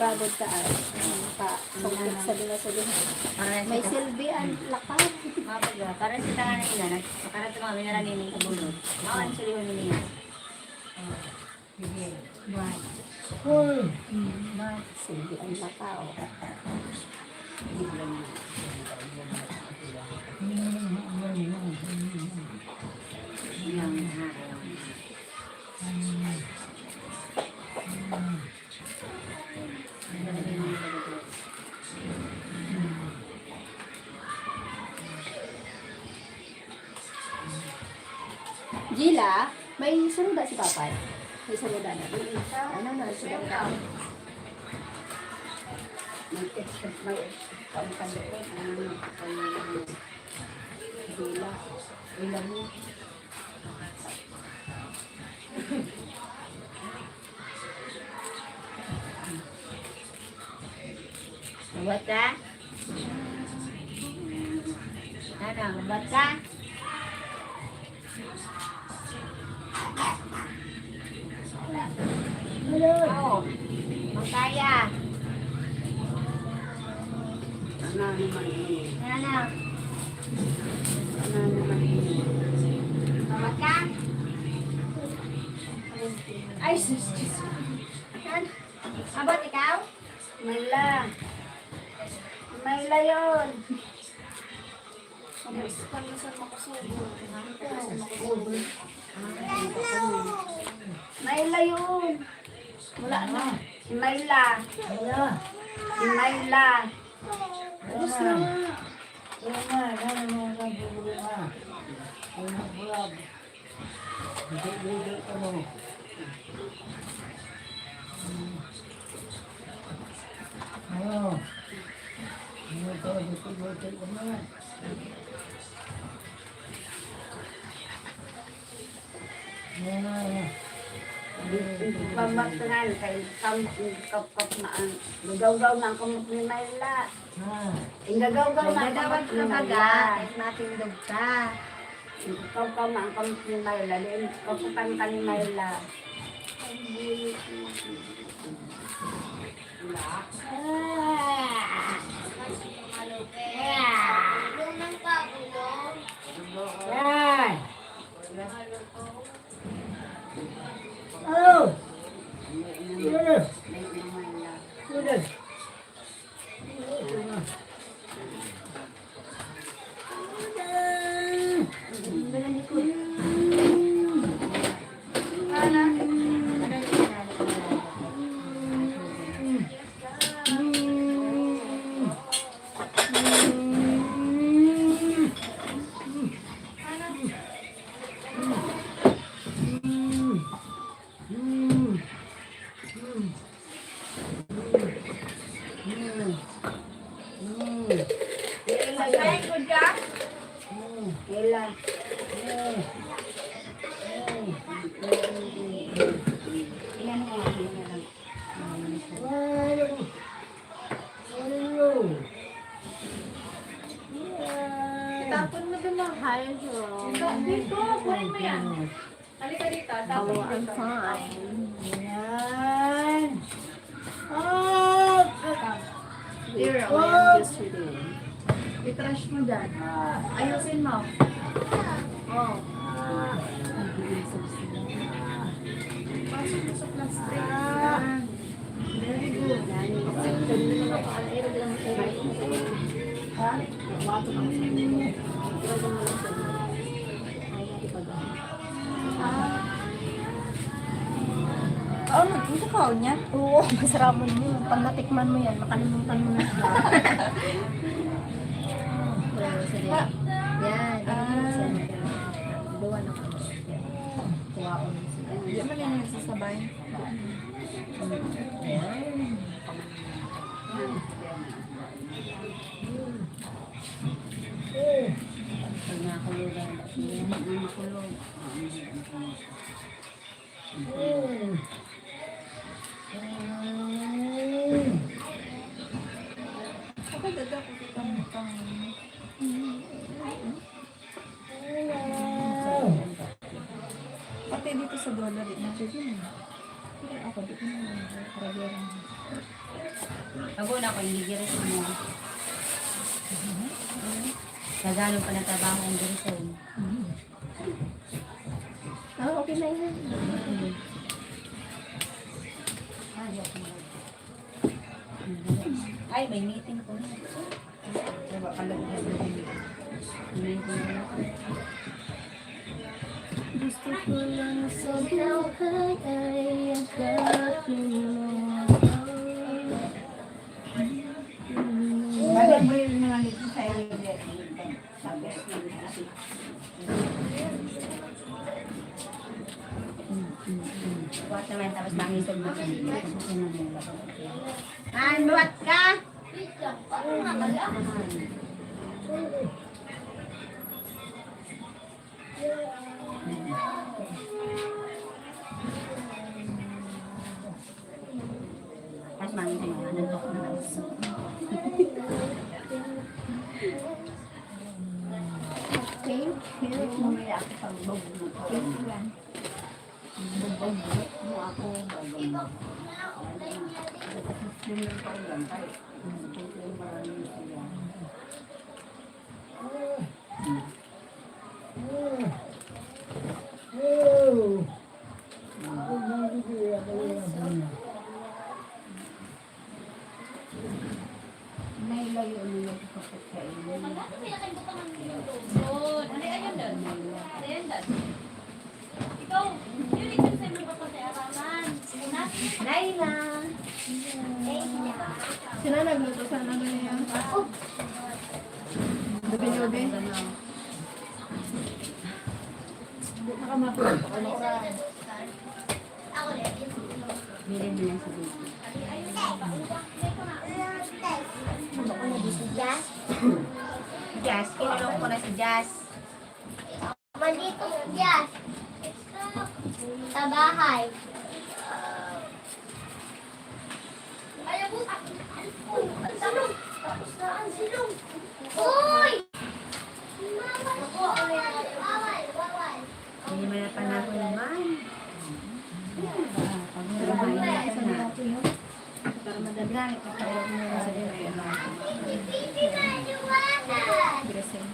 Pagod ka ay. Pagod sa dula. May silbi ang lakas. Mabaga, para sa tangan nila, nagpakarat mga minaranin sa bulog. Mawan sa lihon nila. Sige. Bye. Silbi ang lakaw. Gila, may sunuda si Papay. May sunuda na. Ano na, sunuda. Gila. Ilan mo. Mabat ka? Ano, mabat ka? Oo. Magkaya. Ano naman yun? Ano? Ano naman yun? Mabat ka? Ay, sus. Mabat ikaw? Mayla. Mayla yun. Palusan makusubo. Mayla yun. Wala na. Si Mayla. Si Mayla. Tapos na. Pamatangan kay kap na ang gagaw na ang kamot ni Mayla. Gagaw na ang kamot ni Mayla. Kahit matindog ka. Gagaw na ang kamot ni Mayla. Kaputan ka ni Mayla. Yan. Oh. Tapon mo din mahal siya. Dito, kunin mo yan. Halika dito, tapos dito. Yan. Oh! Zero, i-trash mo dyan. Ayusin mo. Oh. Pasok mo sa plastic. Very good. Oo, nagpunta ka niya? Oo, masarapon mo. Pag natikman mo yan, makalimutan mo na siya. Yan. Duwa na ko. Tuwa ko. Hindi mo lang nagsasabay. Pag nakulog ang bakit. Nakulog. Kapag dada ko kita mo kang... Pati dito sa dollar rin. Ako dito na. Karagyan. Pag-una ko, hindi giris mo. Tagalog pa na trabaho ang girison. Okay na yun. Ay, may meeting ko na. Diba, kalagyan na rin. Gusto ko lang sa buhay ay agapin Balik mo yung mga nito sa iyo. Sabi kasi. Buhat naman, tapos mangisog mo. Buhat ka! Tapos mangisog mo. Nantok na lang. Thank you. Mamaya ako sa bubog mo. Bubog mo ako. Yung pa yan. Nailayo nila sa pagkain. Good. Ano yan doon? Ano yan doon? Ikaw, yun ito sa mga kapatid-araman. Laila! Sila nagluto sa ano niya? Gabi-gabi. Nakamapit ako na oras. Bilhin mo lang sa baby. Jazz, kinulong ko na si Jazz. Mandito Jazz. Sa bahay. Ayaw mo. Ang silong. Tapos na ang silong. Uy! Bawal, bawal. Hindi mo na panahon naman. Para madadali. Para mo sa dito. Hindi na iwanan. Grasin.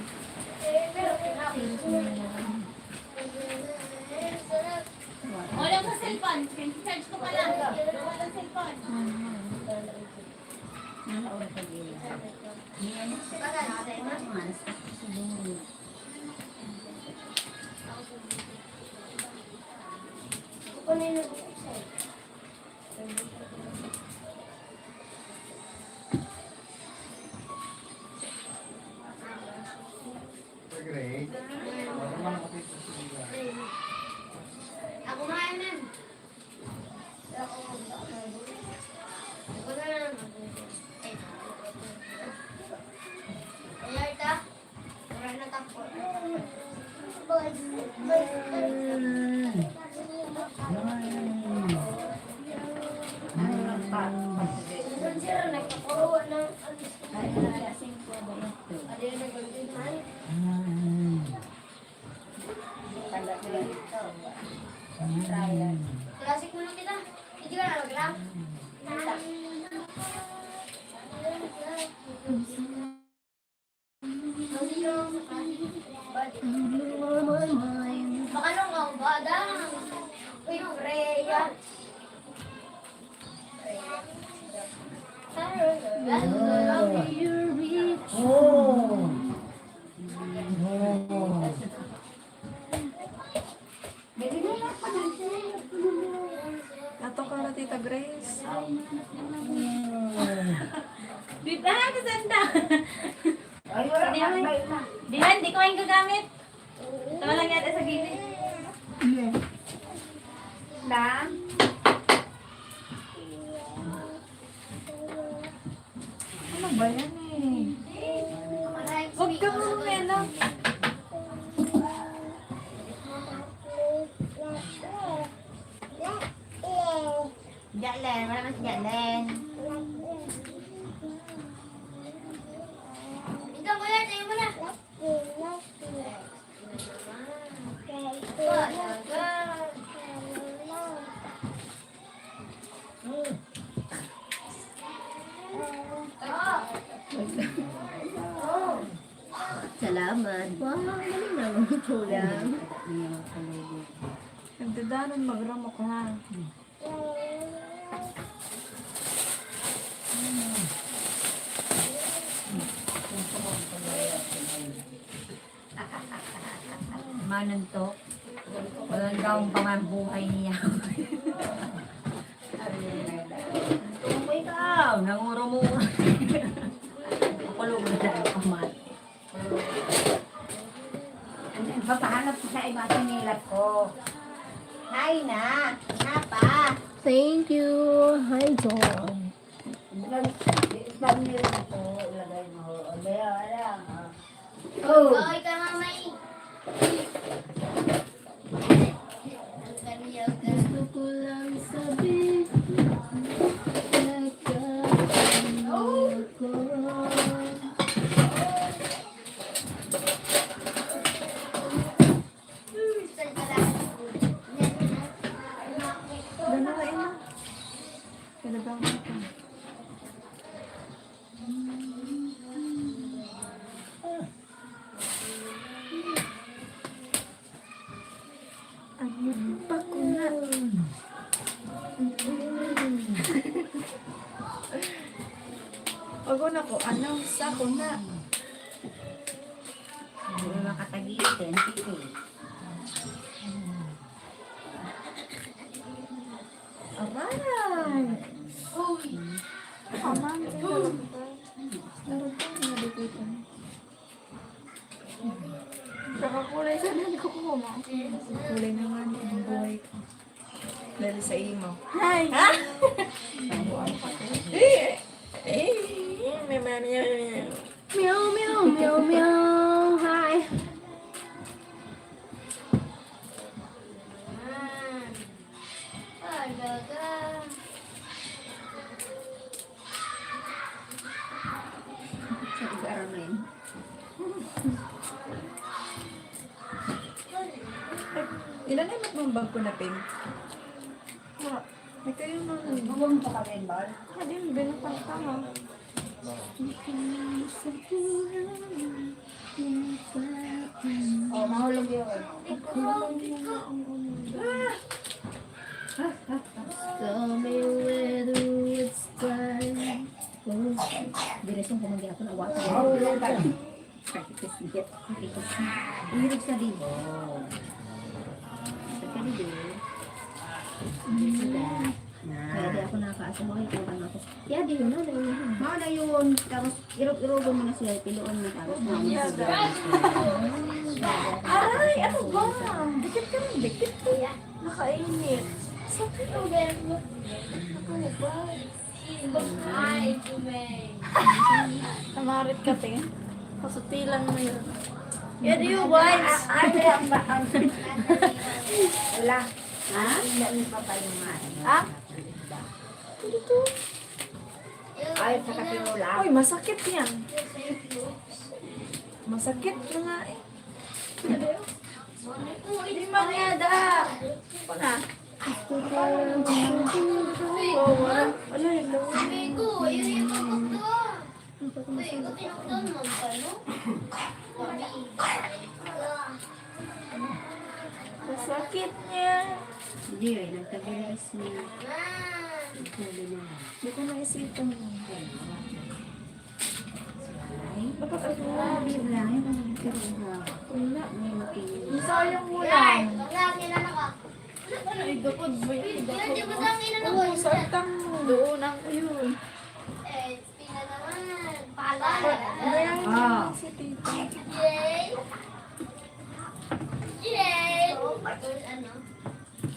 Wala sa cellphone. Charge ko pa lang. Wala sa cellphone. Nakaula pa din. Hindi ano sa manas ako sa bungo. Ako maanan. Ako na lang. Alerta. Wala na tapo. Sir, nagpakuha ng Klasik mo lang kita. Hindi ka na mag-ram. Baka nung ang badang. Uy, Freya. Ato ka na Tita Grace. Dito na, kasanda. Ay, wala na. Bay na. Dihan, di ko yung gagamit. Ito lang yata sa gilid. Na? Ano ba yan eh? Huwag ka mo melo. Jalen, wala mas Jalen. Ito mo yan, tayo mo na. Salamat. Wow, galing naman ito lang. Nagdadanan magramok ha. Manan to. Walang daong pamambuhay niya. Tumbo ikaw, nanguro-muro. Kulog na dahil pamat. Papahanap ko sa iba sinilat ko. Hay na! Napa! Thank you. Hi, John. Isang nila ito, ilagay mo. Wala. Oh, ikaw mamay. Ang kaniyaw ka. Gusto ko lang sabihin. Nagkakalimutan ko. Saan ka lang? Dalawain na. Kailangan mo ito. Ayun pa ko na. Pag na ko, announce ako na. Hindi makatagitin. Aray! Uy! Aman, meron pang nalikitan. Saka kulay sa nani ko kuma. Kulay naman ang buhay ko. Dahil sa imo. Hi! Ha? May mami. Meow, meow, meow, meow. Hi. Talaga. Sa isa-aramin. Ilan ay matmambang ko na pink? Wala. May kayo na. Bubong pa kami, Bal. Hadin, binapang tama. Oh, mahulog yun. Tell me whether it's time. Oh, diresyon ko mag-iapon na wata. Mahulog ka. Ihirig sa dibo. Sa kalibo. Kaya di ako nakakaasa mo kayo kung ako. Kaya di yun na, di yun. Mga na yun. Tapos irugo mo na siya. Piluon mo tapos. Aray, ano ba? Dikit ka rin, dikit ko. Nakainit. Sakit o ano ba? Ay, kumay. Namarit ka, tingin. Kasutilan mo yun. Yan yung boys. Ano yung ba? Wala. Ha? Hindi pa pa yung Ha? Ay, sa katinula. Uy, masakit yan. Masakit na nga eh. Hindi mangyada. Ako na. Oh, wala. Wala yun daw. Bigo, yun yung pagkakta. Bigo, tinaktan mo pa, no? Masakit niya. Hindi rin, nagtagilis niya. Hindi ko naisipan mo. Dapat ako. Sabi lang, yung kiruha. Wala. May matingin. Sayang mo Ay, lang. pagkakin na ka. Ano, igapod mo yun. Yan, di ba tangin na Oo, naman? sartang mo. Doon ang yun. Eh, pina naman. Pala. Ayan, Ah. si tita. Yay! Yay! Ano?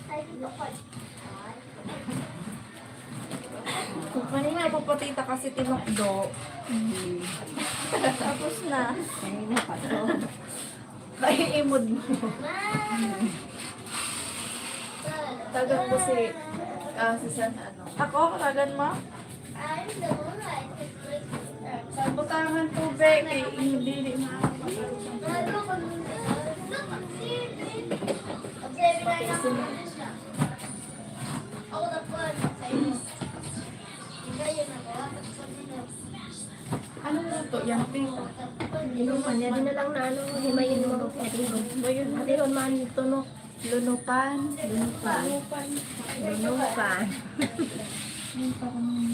Ay, bakit? Kung kanina papatita kasi tinokdo. Tapos na. Kanina pa to. Kaya imod mo. Tagan ko si San ano. Ako, tagan mo? Ay, naman. Sa butangan tubig, eh, hindi na. Ano ka nun? Observe na lang ako siya. Ako na po. Sa'yo. Hindi yun ako. luto yan, Ting. Inuman, yan din na lang na ano, himayin mo. Atiron man ito, no? Lunupan. Lunukan.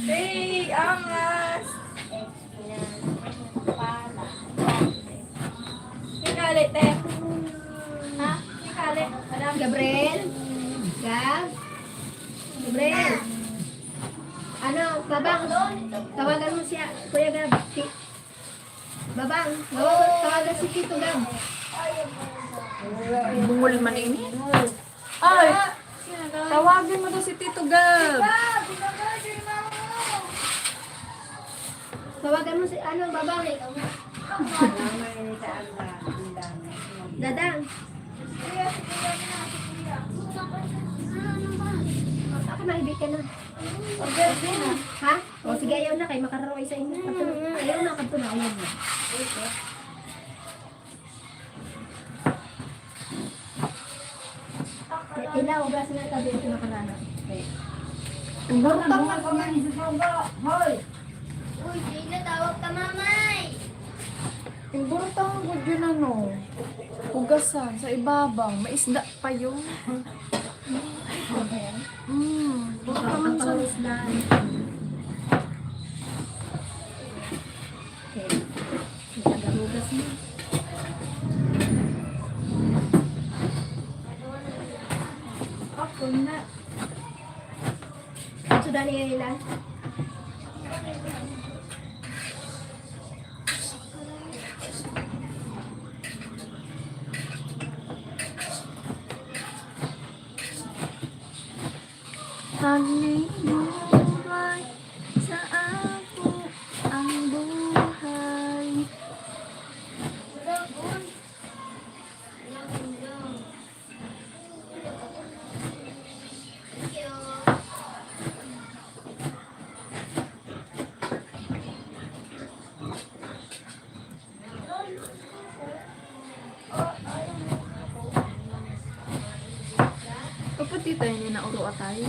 Hey, angas! Kikali, te. Ha? Kikali. Madam. Gabriel? Gab? Gabriel? Ano, Babang? Tawagan mo siya, Kuya Gab. Babang, tawagan si Tito Gab. Bungol man ini. Ay! Tawagin mo daw si Tito Gab. Tawagan mo si, ano, Babang? Dadang. Ako na, ibig ka na. Ha? O sige, ayaw na kay makaroon sa inyo. Ayaw na, kanto na, ayaw na. Ilaw, gas na tabi ito na kanana. Ang bata Tama ko man sa soga. Hoy! Uy, Sheila, tawag ka mamay. Ang burutang good yun ano. Hugasan sa ibabaw. May isda pa yun. Burutang man sa na. Okay. Nagahugas mo. Ako na. Sudah niya ilan? Paglinubay sa ako ang buhay. Kapag tayo niya na uro atay.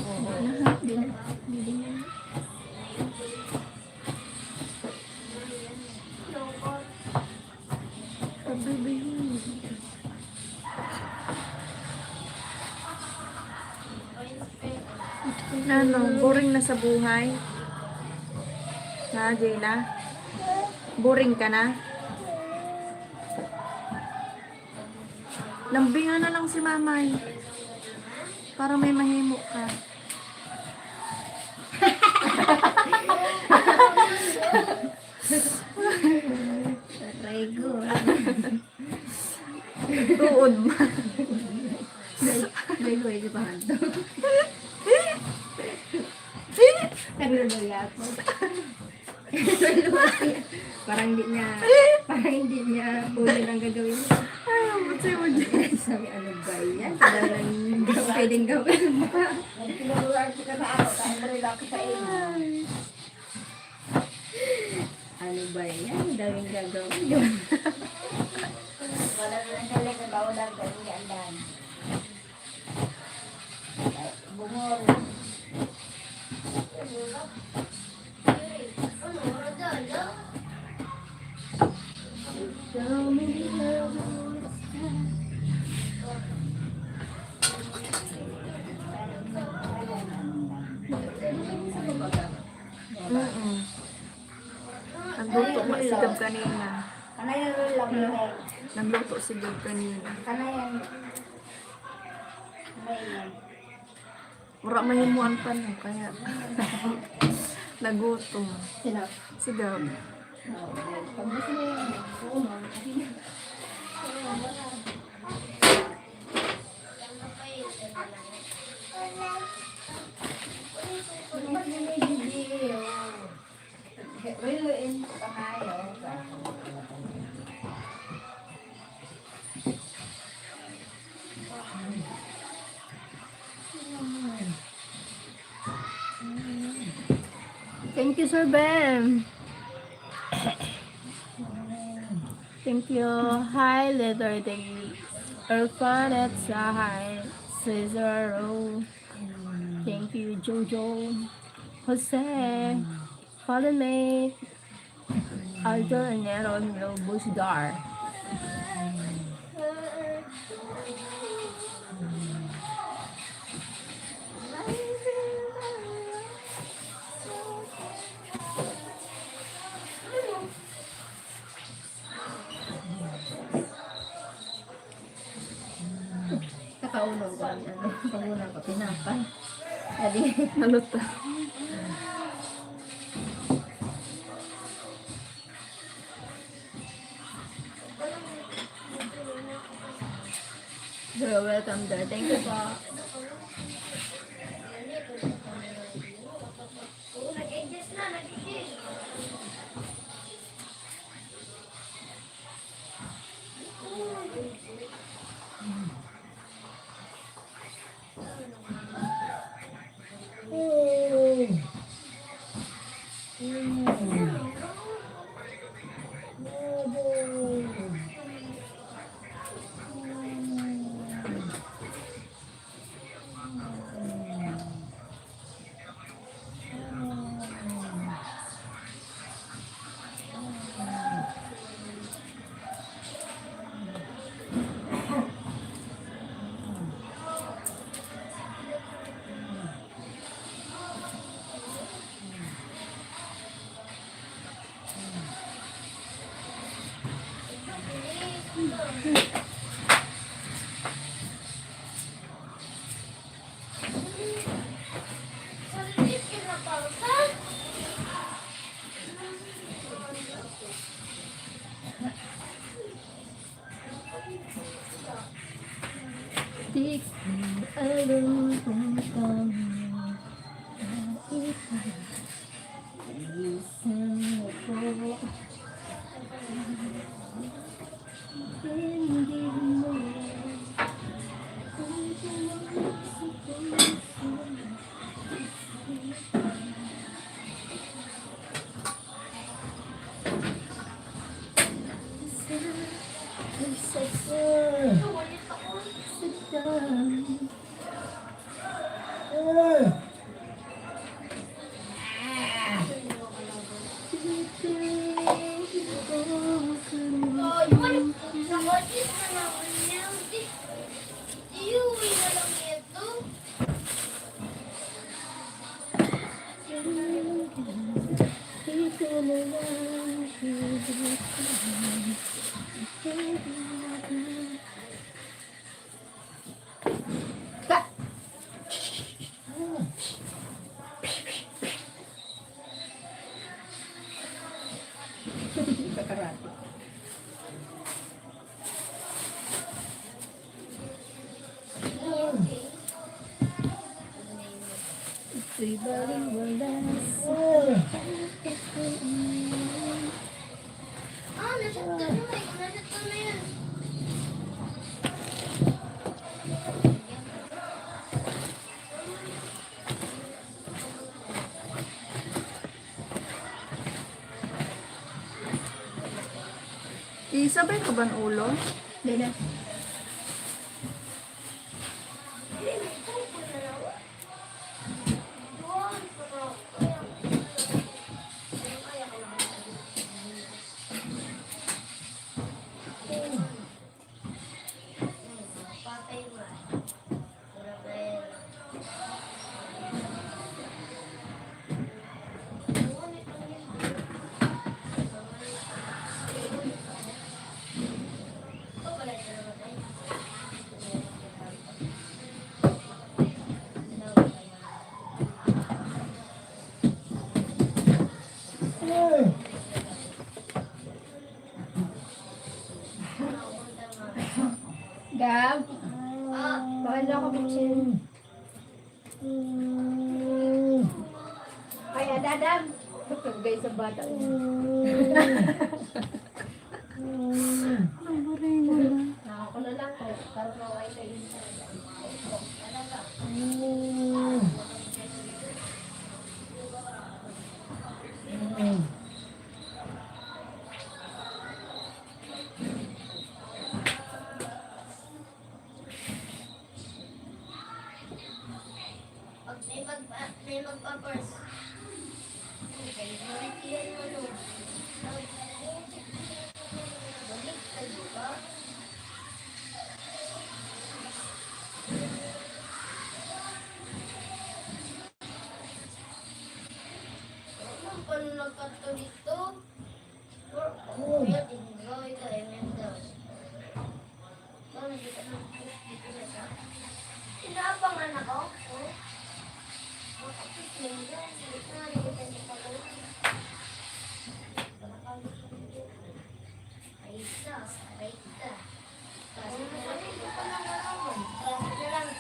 Ano, boring na sa buhay? Ha, Jayla? Boring ka na? Lambingan na lang si mamay. Para may mahimo ka. Rego. Tuod ba? Rego, ito pa hanto. Nagluluya ako. Parang hindi niya huli ang gagawin niya. Ay, ba't sa'yo mo dyan? Sabi, ano ba yan? Parang pwedeng gawin mo pa. Nagpinaluran ka sa ako. Kahit marila ko sa iyo. Ano ba yan? Daming gagawin. Wala na lang talaga bawal ang galing andan. Bungol. So many lovers. Nagluto nga si Gab kanina. Kanayan lang yun. Nagluto si Gab kanina. Kanayan. Kanayan. Mura mahimuan pa no, kaya nagutom. Sino? Si Gab. Pag gusto mo yan. Oo, ma'am. Thank you, Sir Ben. Thank you. Hi, Leather Day. Irfan at Sahai. Cesaro. Thank you, Jojo. Jose. Fallen Mate. Alto Enero Lobos Dar. Kakaulo ko ang ano, paguna ko, tinapay. Adi, Naluto. You're welcome there. Thank you po. Nag-adjust na, nag-adjust. Di ko alam kung paano isang ako. Hindi mo Iuwi na lang ito. kakarate. Ito'y baliwalas. Nasaktan mo eh. Nasaktan mo yan. Isabay ka ba ang ulo? Hindi na. Gab, bakit na ako buksin? Kaya dadam. Guys, sa bata. Ako na lang. Para maway na yun. Pag may magpa-first. Okay, yan mo. magkato dito. Kaya tinggaw ito ay mental. Bakit dito na dito na sa? Inaabangan ako. Oh. Bakit tinggaw? Dito na dito na pag ay sus, ay ita. Kasi dito pa lang naman. Kasi lang.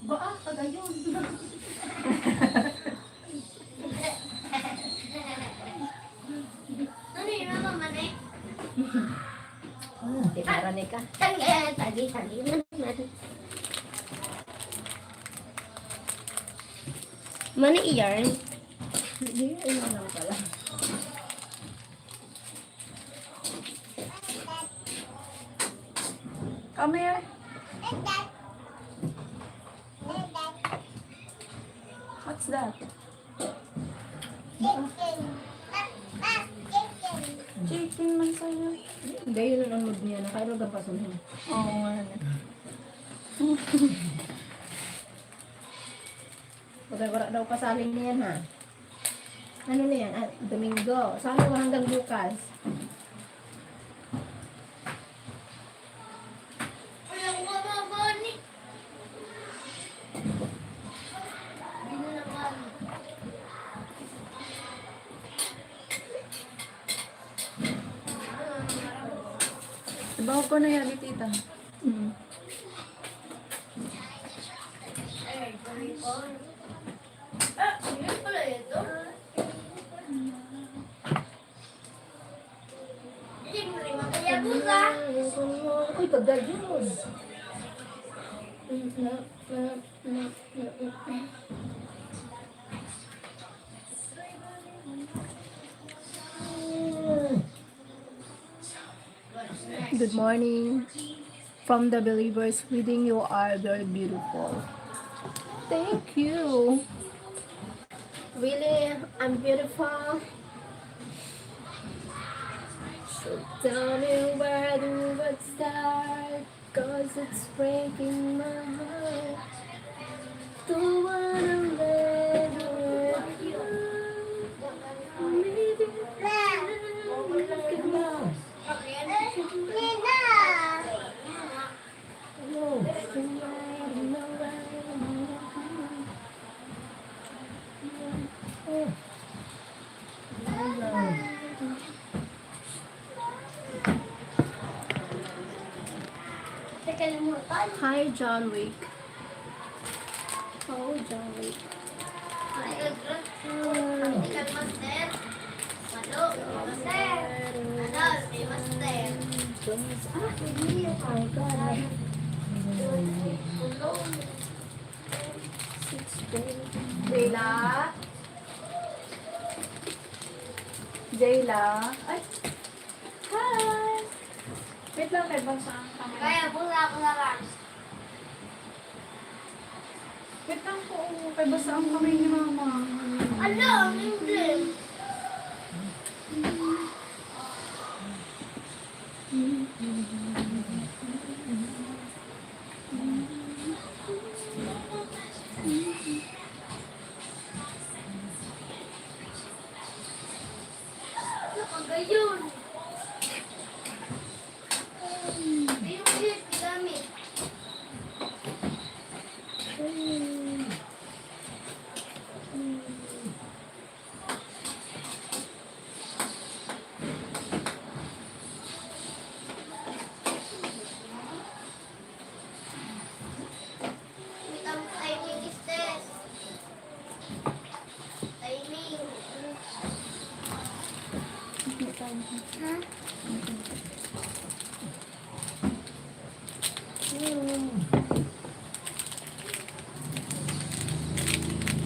Ba, kagayon. Ano yun naman manay? Tinarani ka. Tagi naman. Mana iyan? Hindi, ayun lang pala. Come here. What's that? Chicken man sa'yo. Hindi, yun ang mood niya. Nakairo ka pa sunin. Oo nga. Wala daw pasaling niyan ha. Ano na yan? Domingo. Saan mo hanggang bukas? Wala ko mababani. Binulakan. Sabaw ko na yan, tita. Ay, kumipon. Ah, yun pala ito. Hindi mo rin magayabot ah. Uy, tagal yun. Good morning. From the believers reading, you are very beautiful. Thank you. Really, I'm beautiful. So tell me where do I start? Cause it's breaking my heart. Don't wanna let you maybe Hi, John Wick. Oh, John Wick. Ikan master. Mado, master. Ano, si master. Ah, hindi. Oh, God. Jayla? Jayla? Ay! Hi! Wait lang, may bangsa ang kamay. Kaya pula ko na lang. Wait lang po, may basa ang kamay ni mama. Ano, ang English? Nakagayon. Ayun ulit, gamit.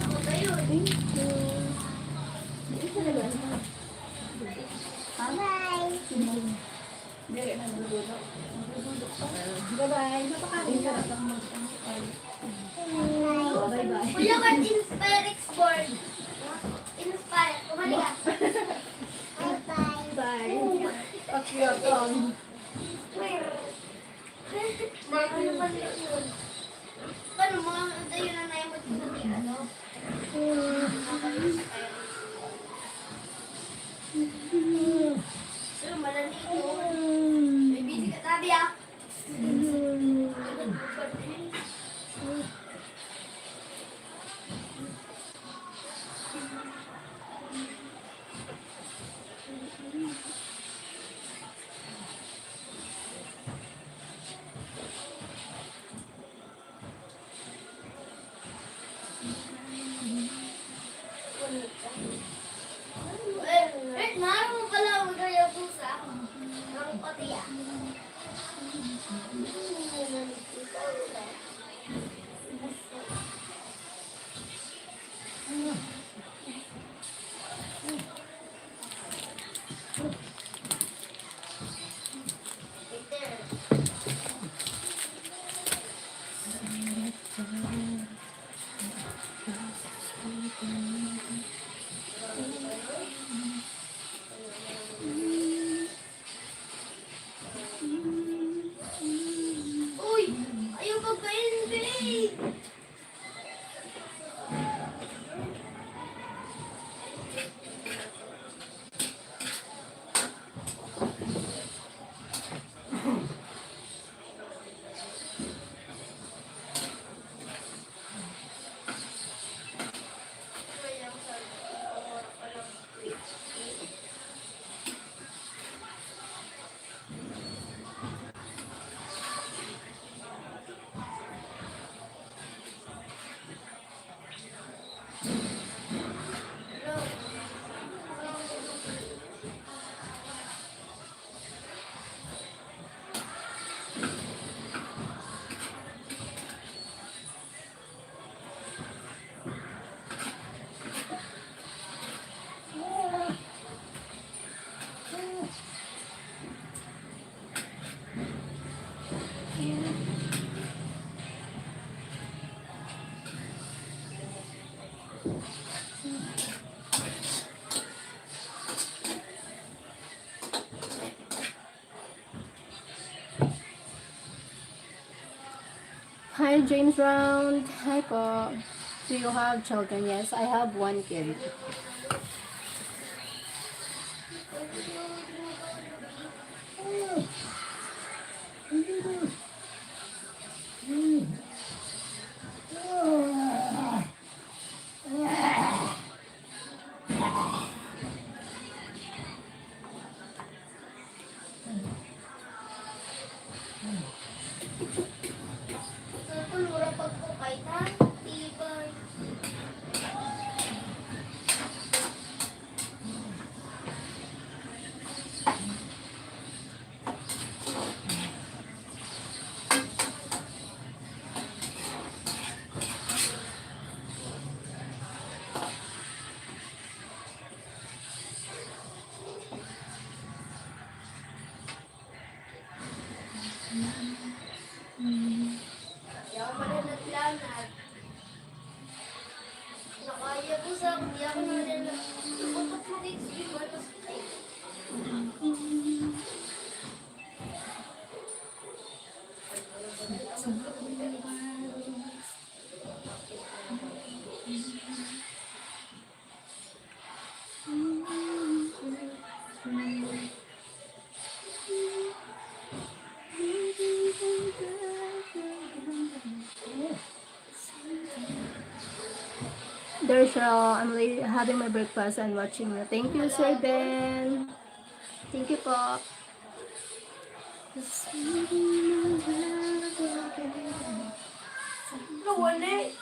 Ako ba yun? Thank you. Bye-bye. Napakain ka. Kuya, what inspire board? Inspire. Kumali ka. Bye. Pakyotong. Ano ba yun? Paano mo? Ito yun ang nayamot ko sa ano? Pero malamig yun. May busy ka tabi ah. Naroon mo pala ang magaya pusa. Ang pati ah. Uy! Ayaw pagkain, babe! Hi, James Round. Hi po. Do you have children? Yes, I have one kid. Kulura pag po kay na. Tibay. Hindi ako malanat-lanat. Nakaya ko sa hindi ako nalanat. Ikutok mo dito sa iba. Tapos ay. There's Sheryl. I'm having my breakfast and watching you. Thank you, Sir Ben. Thank you po. Nawali.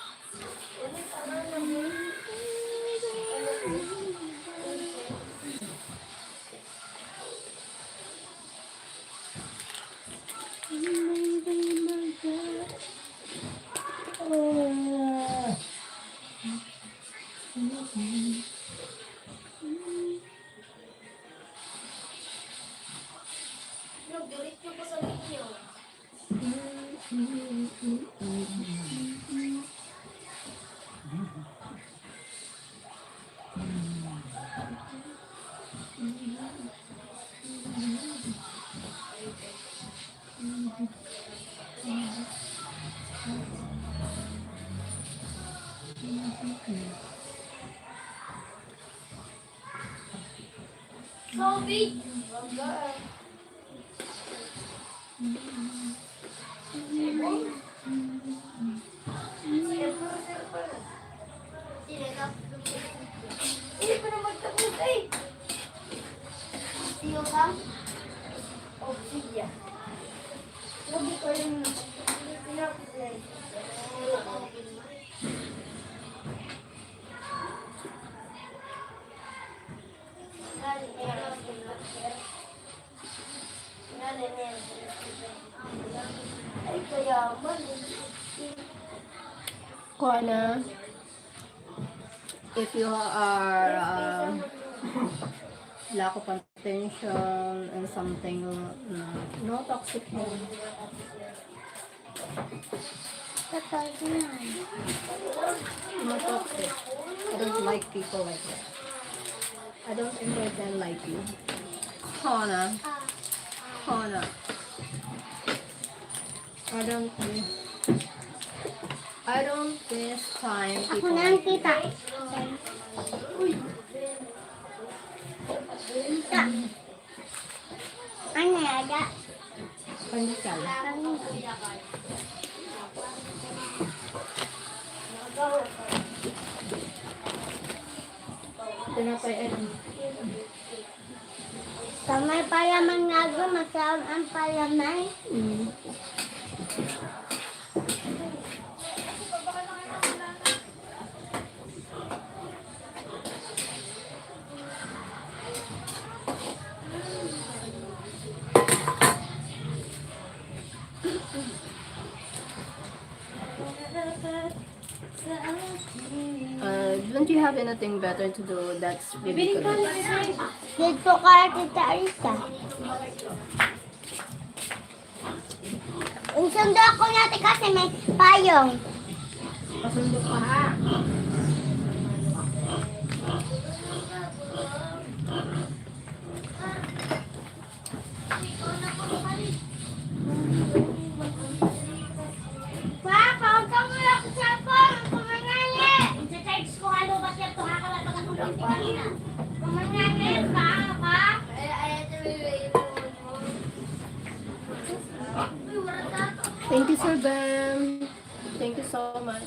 Diretso ko sa inyo. COVID! Hindi pa na magtapos eh. Siyo ka? O, siya. Lagi ko yung pinapos eh. Ay, kaya man. Kuana, if you are lack of attention and something, no toxic home. No toxic. I don't like people like that. I don't enjoy them like you. Hana. Hana. I don't waste time people like you. Ano ada? Pandesal. Tinapay Sa may palaman nga doon, masarap ang palaman. Don't you have anything better to do? That's ridiculous. Dito ka, Tita Arisa. Ang sundo ako natin kasi may payong. Pasundo pa ha. Papa, huwag kang wala ko sa phone. Kumangali. Sa-text ko, ano ba siya? Tuha ka lang pagkakulong ko kanina. Kumangali, paano ka? Thank you, Sir Ben. Thank you so much.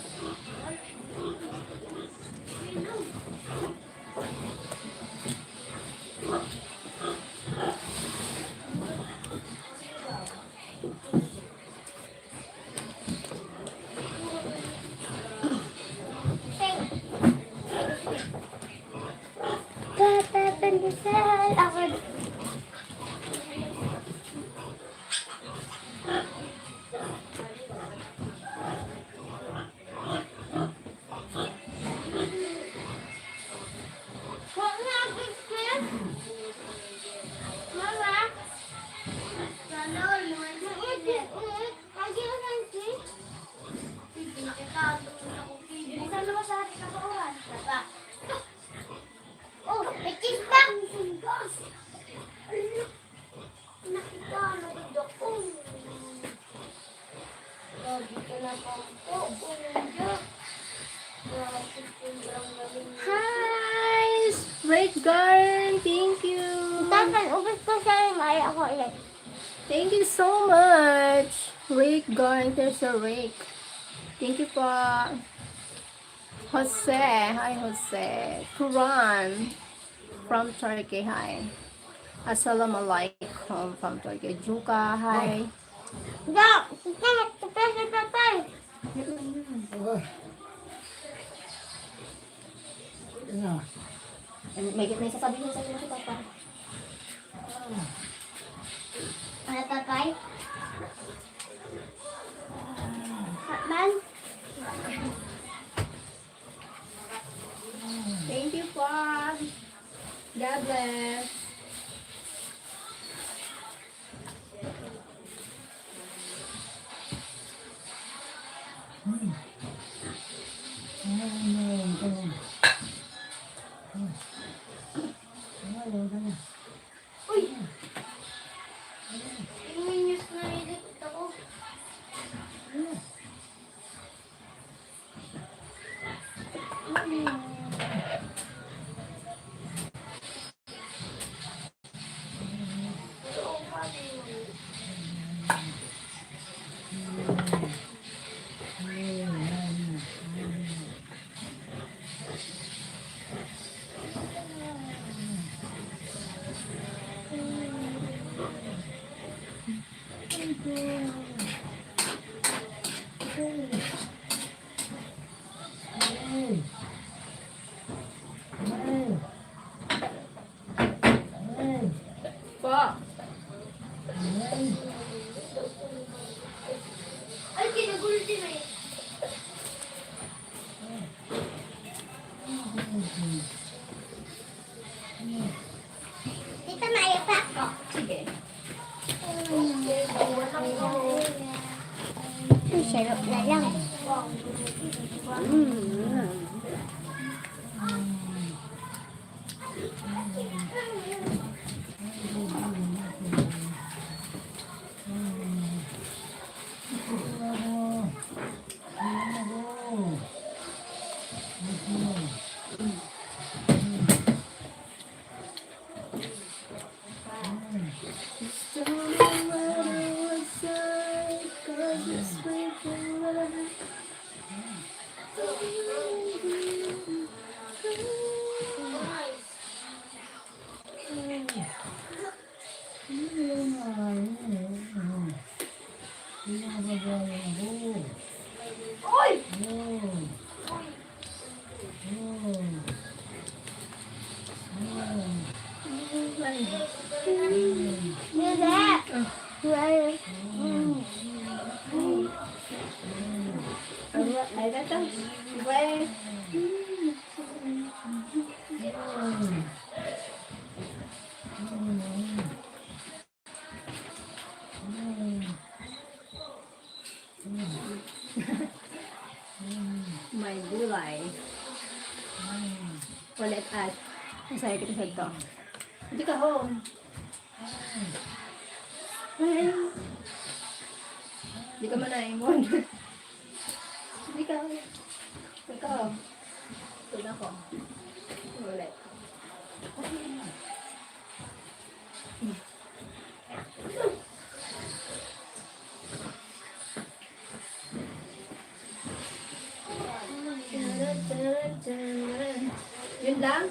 Pandesal. Ako. Huwag na ako, Chris. Mama. Sana all naman sa init. Lagi ko ng Chris. Saan naman sa ating kapakuhan? Tata. Oh, may kiss back! Nakita na dito ko. Lagi ka na po. Hi, Great Garden. Thank you. Tapan, ubos ko siya yung ay ako ulit. Thank you so much. Rake Garden. There's a rake. Thank you po. Jose. Hi, Jose. Turan from Turkey. Hi. Assalamualaikum from Turkey. Juka. Hi. Go! Tapay! May sasabihin sa inyo si Papa. Ano tapay? Hatman? Thank you po. God bless. Yung news na edit ako. Po. Ay, kinagulti na eh. Tita, maipa ko. Sige. Sarap na lang. Ay, ito. Well, may gulay. Ulit at masaya kita sa ito. Hindi ka home. Hindi ka manaimon. Hindi ka. Ikaw. Ito ako. Ulit. Yun lang?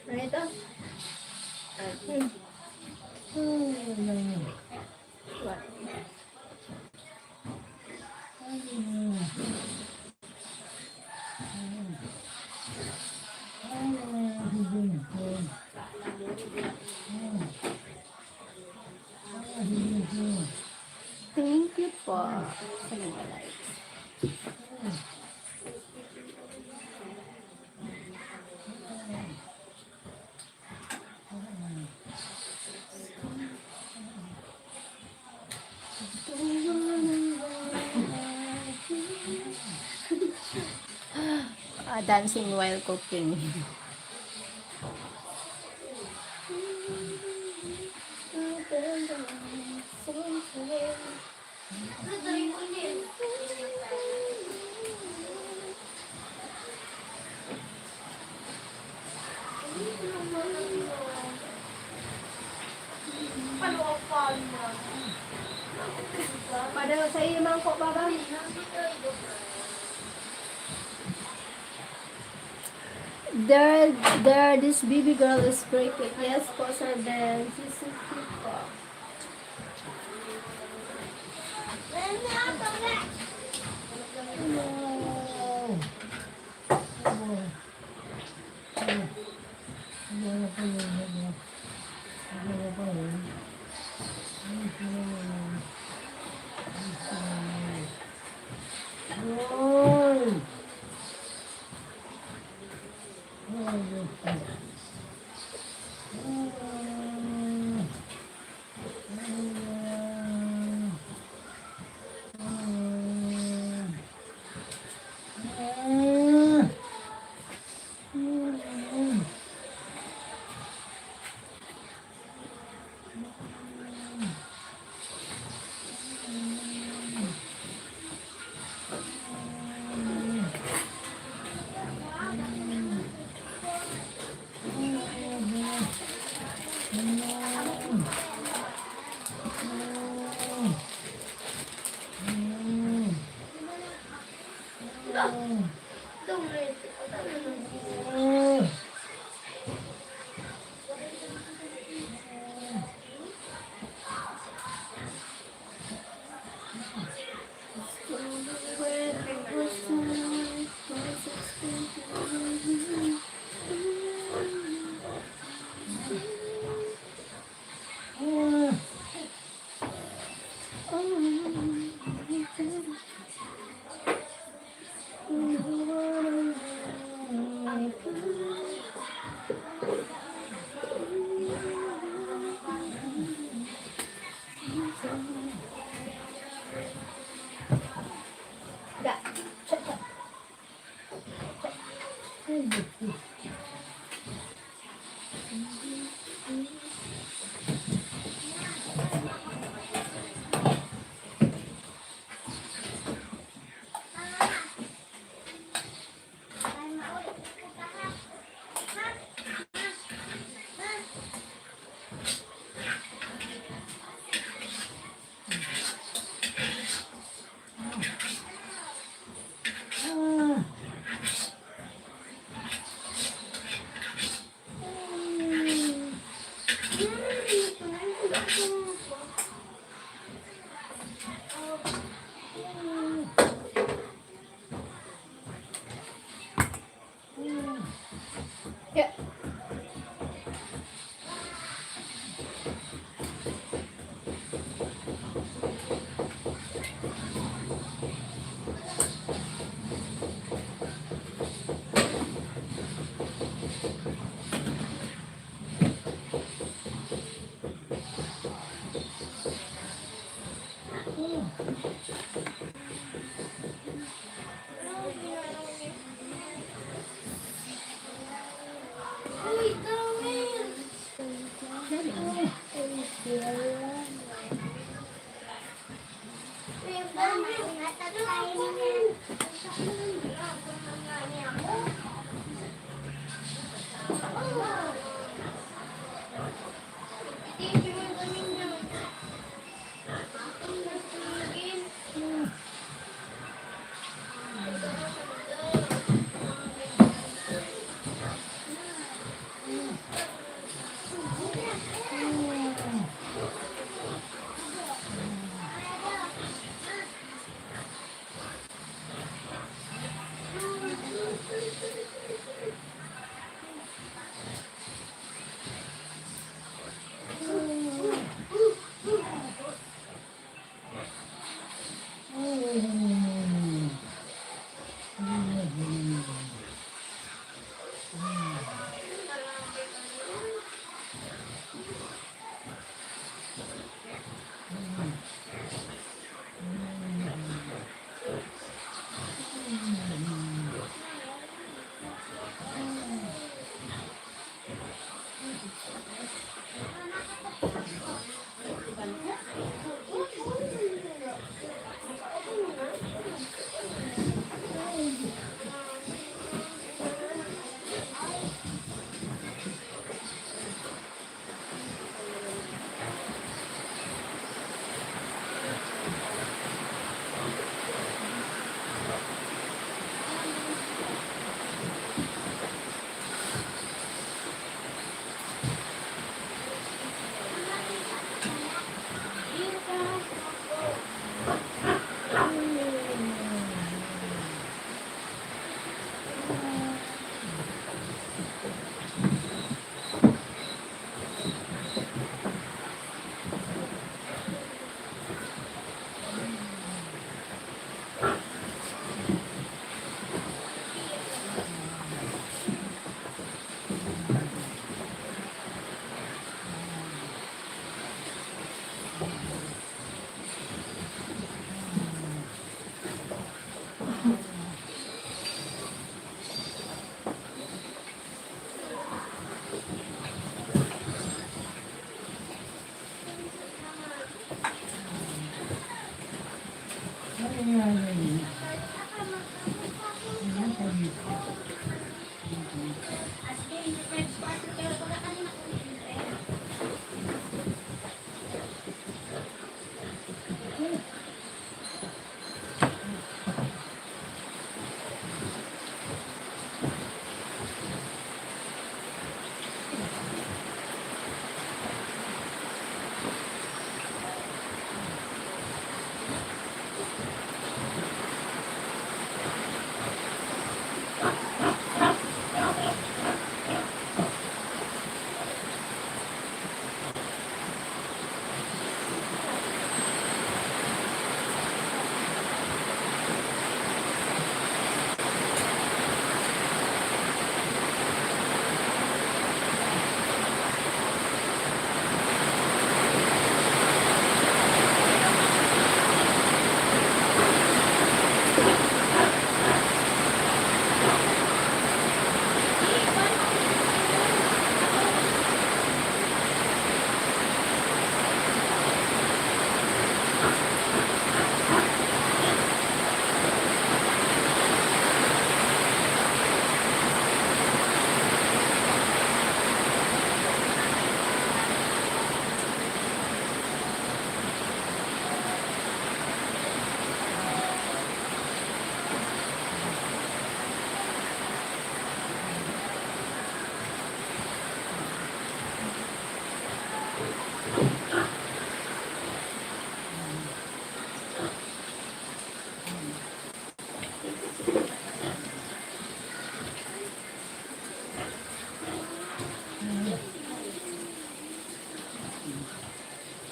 Ano ito? What? Thank you po sa mga likes. Dancing while cooking. Pada sa iyo mangkok baba. There, this baby girl is breaking. Yes, po, sir, then. She's so cute po. Don't read it.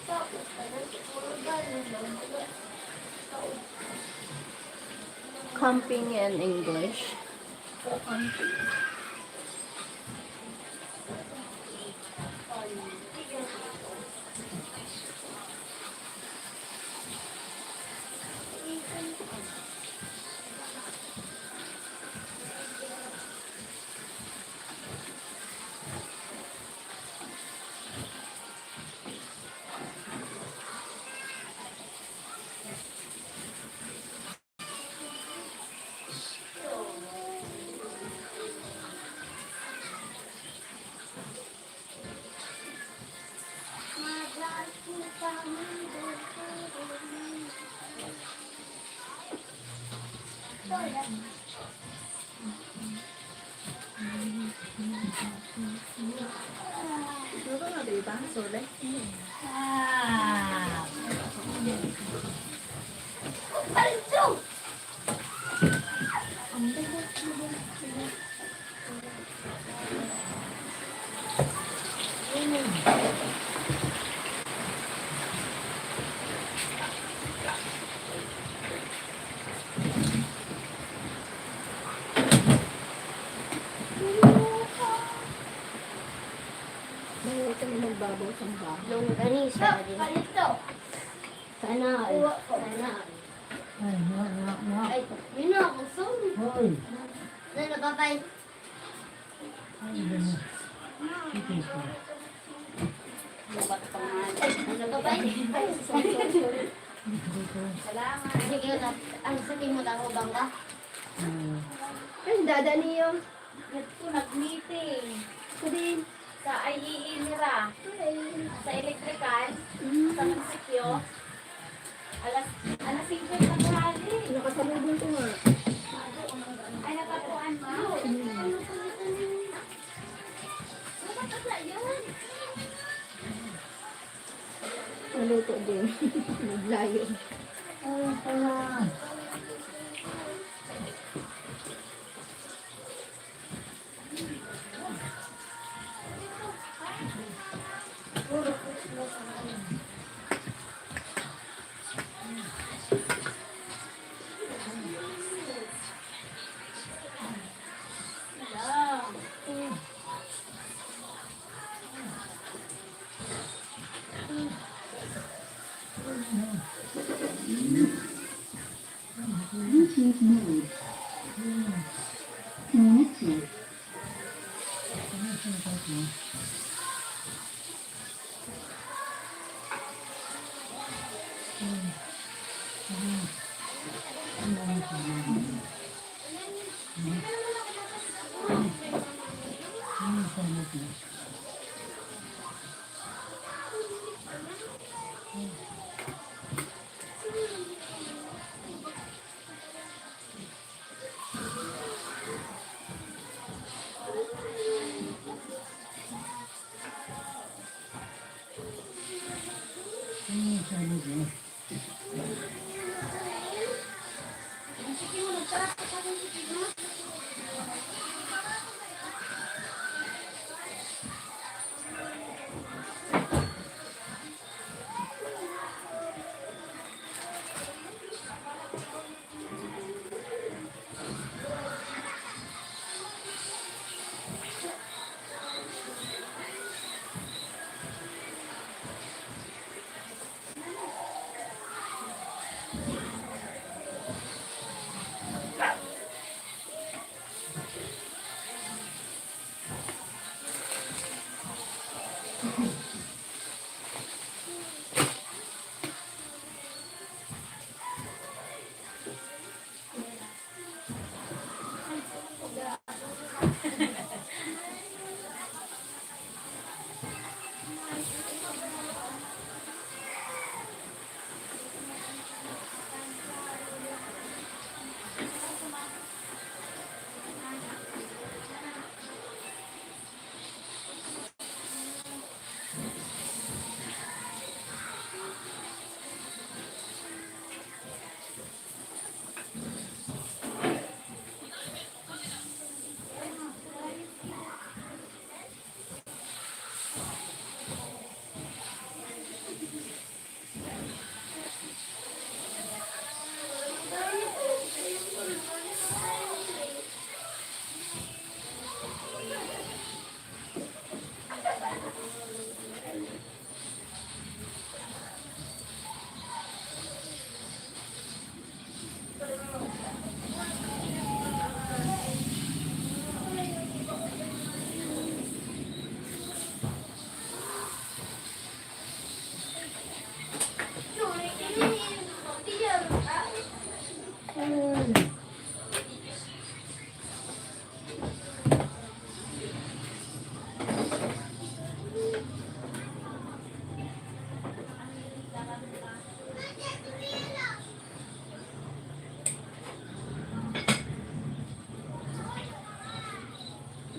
Tapos, puro ganun lang. Camping in English. Siguro na, diba? Sole. Dahil ito na magbabaw sa bahay. Nung ganisa din. Palito. Sana all. Kuha ko. Sana all. Ay, yun na ako. Sorry. Na nagkapay. Bukat pa nga. Nagkapay. Ay, sorry. Salamat. Sige na. Ang sabihin mo ako bangga? Ay, dada niyo. Ito, nag-meeting. Ko din. Sa IEE nila. Sa electrical. Sa munisipyo. Alas 5 na tanghali. Nakasalubong ko nga. Ay, napatuan mo. Nakatasa yun. Naluto din. Naglayo.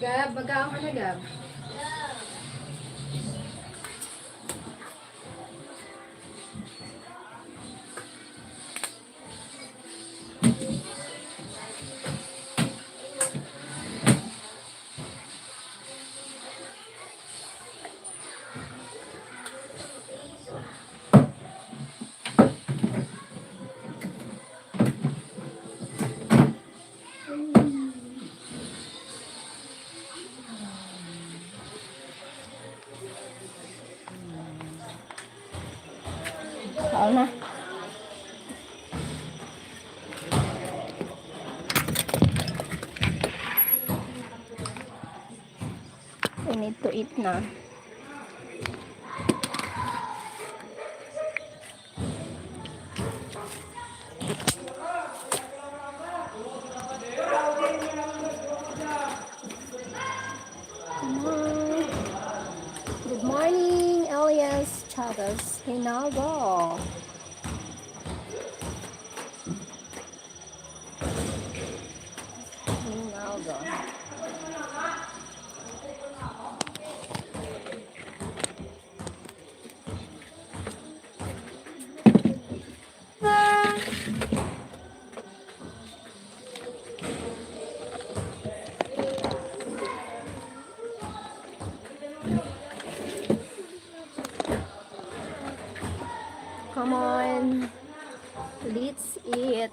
Gab, magaang ka na, Gab. Tao na. We need to eat na. Come on. Good morning, Elias Chavez Hinago. Hinago. Come on, let's eat.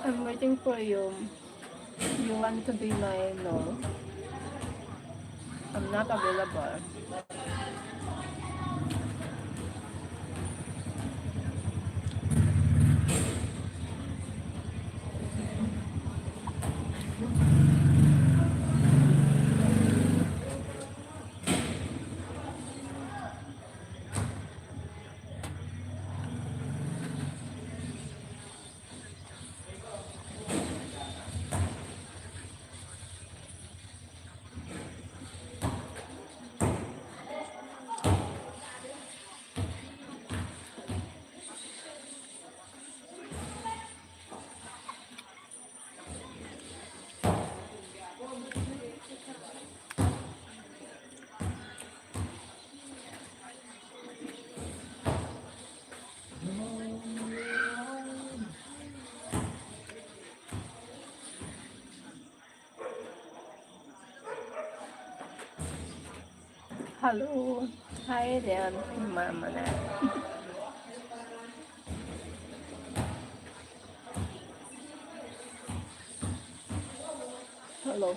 I'm waiting for you. You want to be my no? I'm not available. Hello. Hi there, Mama. Hello.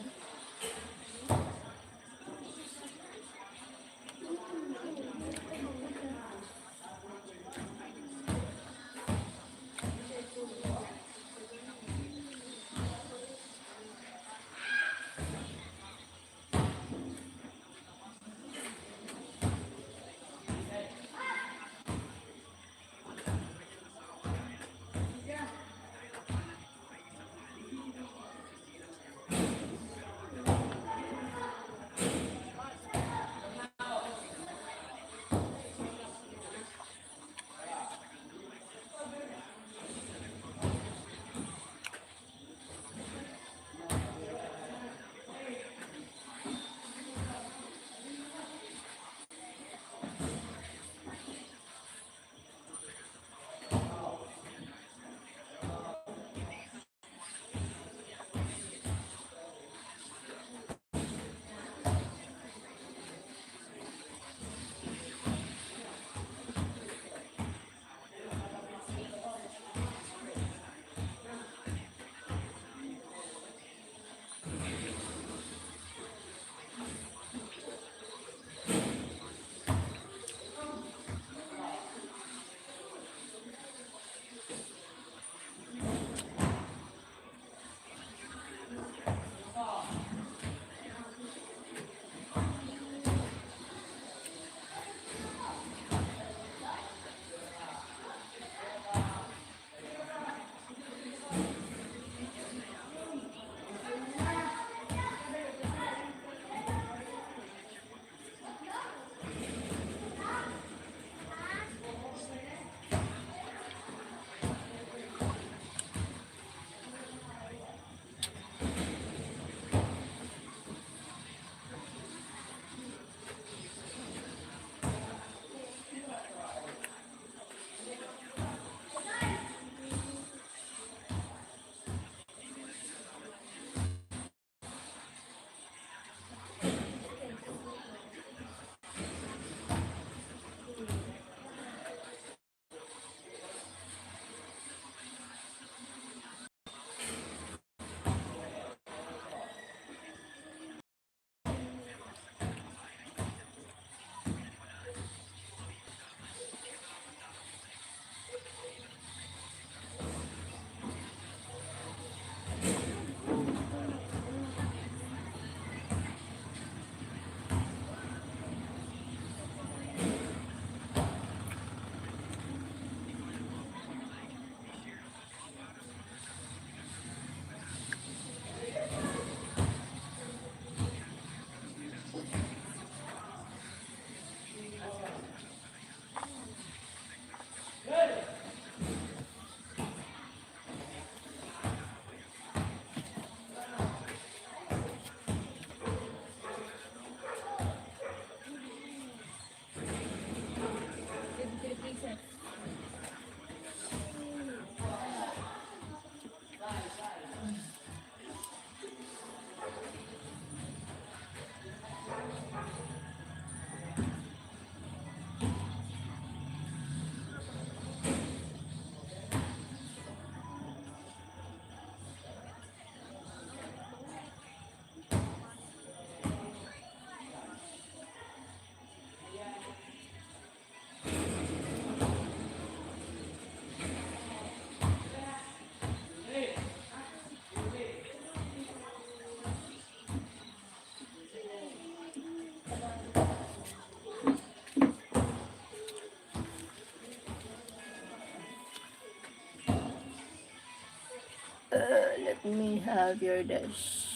have your dish.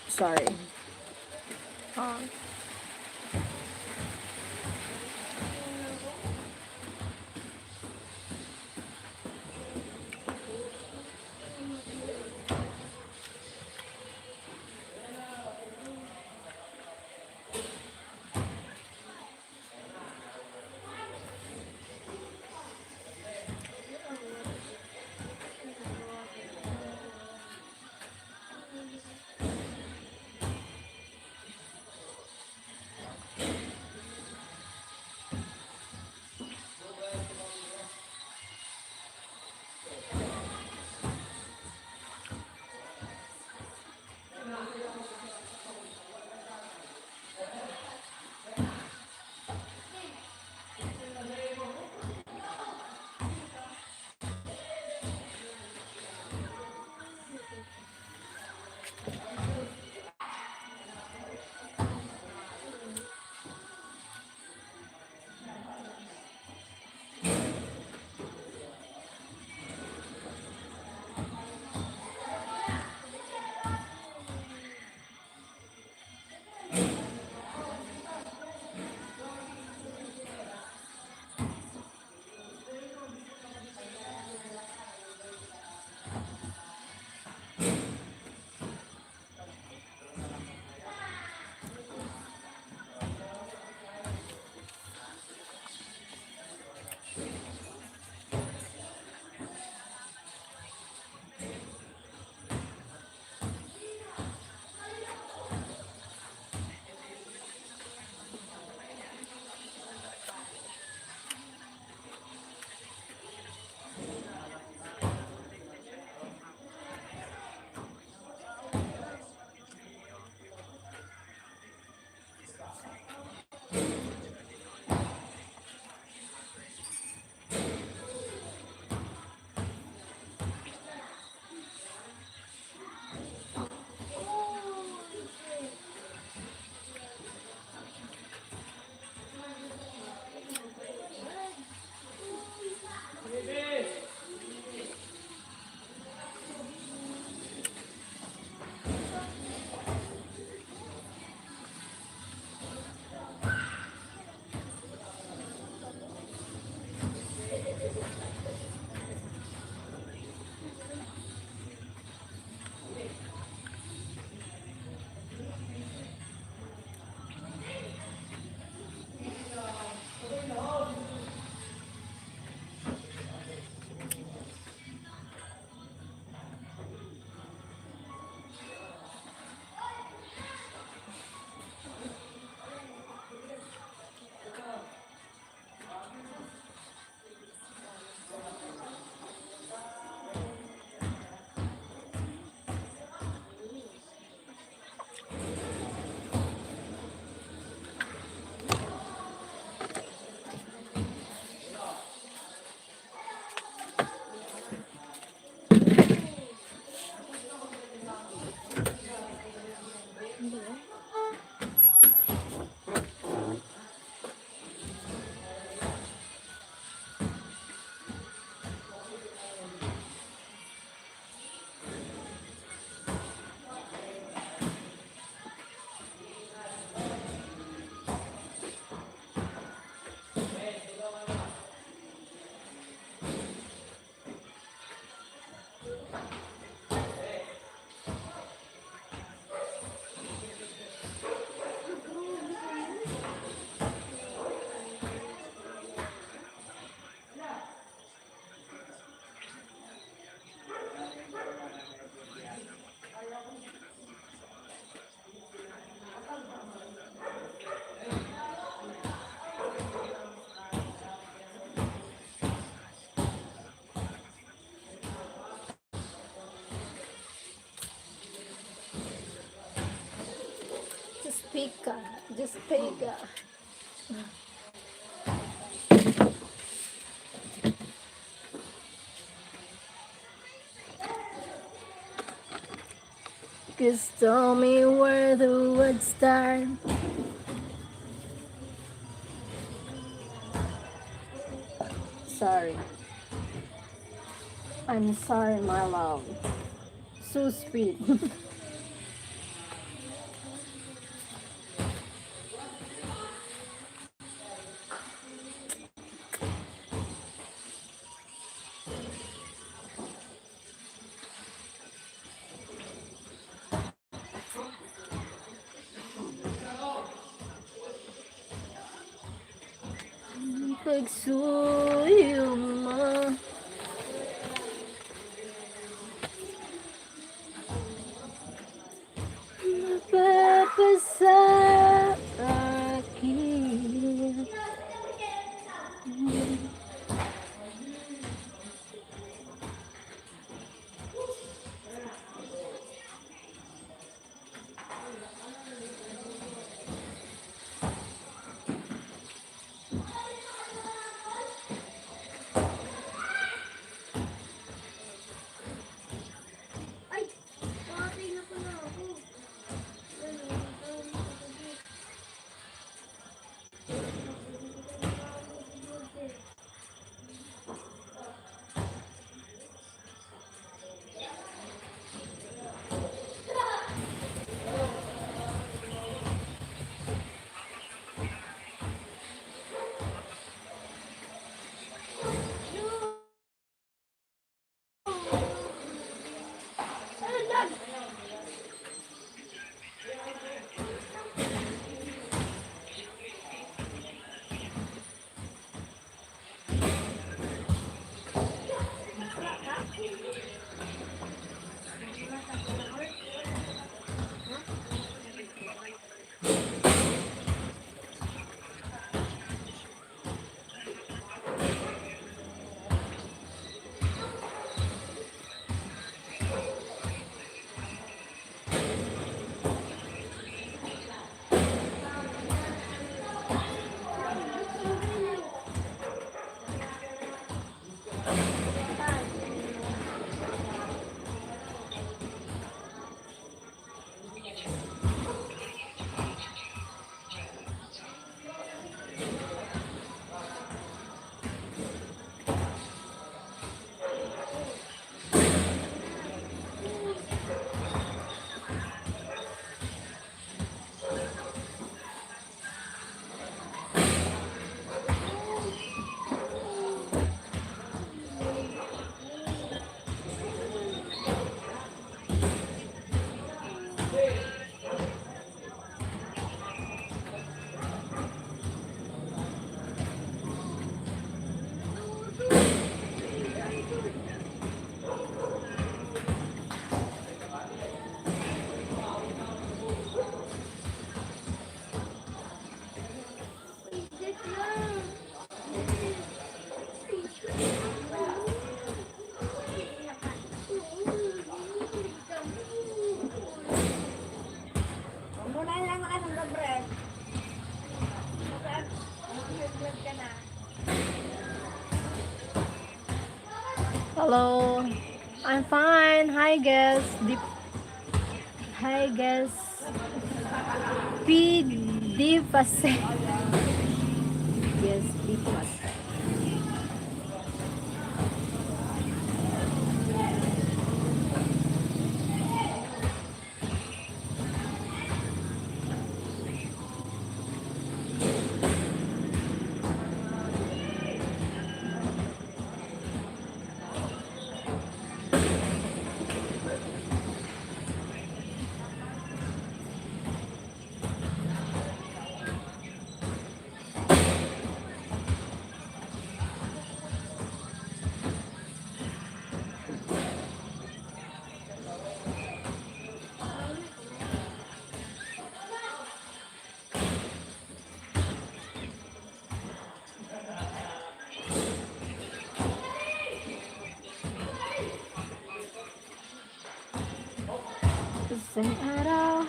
Sorry. Just pick. Just tell me where the would start. Sorry. I'm sorry, my love. So sweet. Pagsuyo mo. Napapasa akin. Ay! Makatay na pala ako. Hello. I'm fine. Hi, guys. Hi, guys. Di pase. Yes, di pase. Isang araw,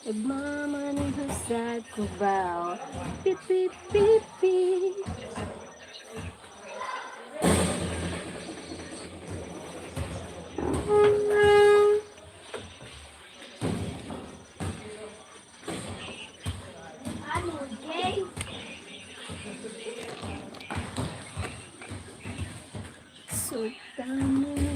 nagmamaneho sa Cubao. Pip, pip, pip, pip. Ano, gay? Sultan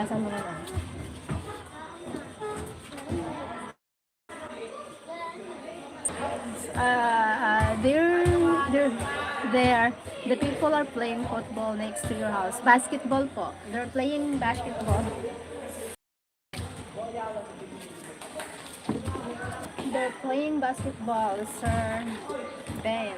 sa mga ano. There, the people are playing football next to your house. Basketball po. They're playing basketball. They're playing basketball, Sir Ben.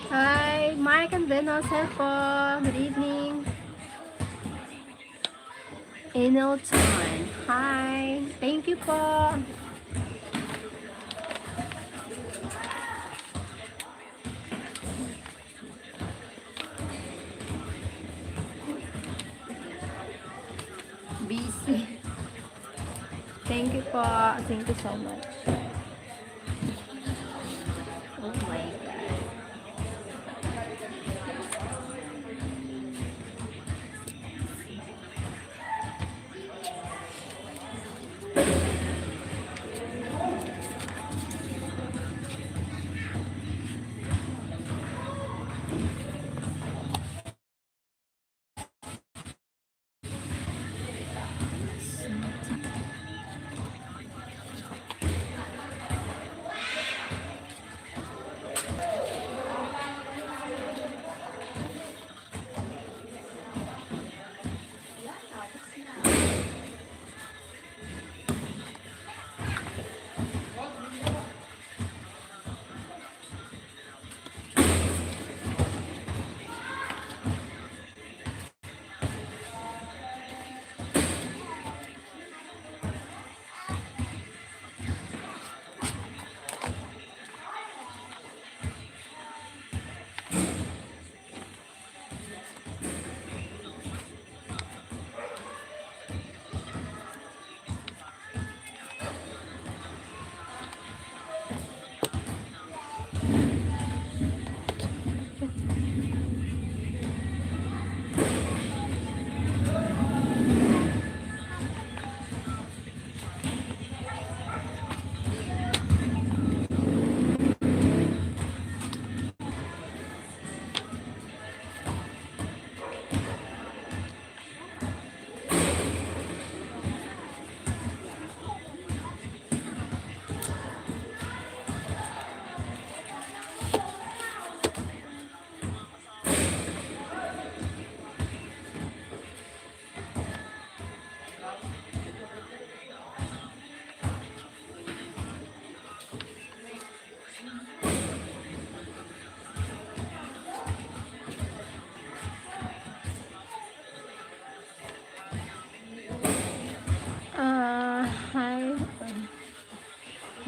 Hi, Mike and Venus. Hello po. Good evening. Inno time. Hi. Thank you po. Busy. Thank you po. Thank you so much. Oh my God.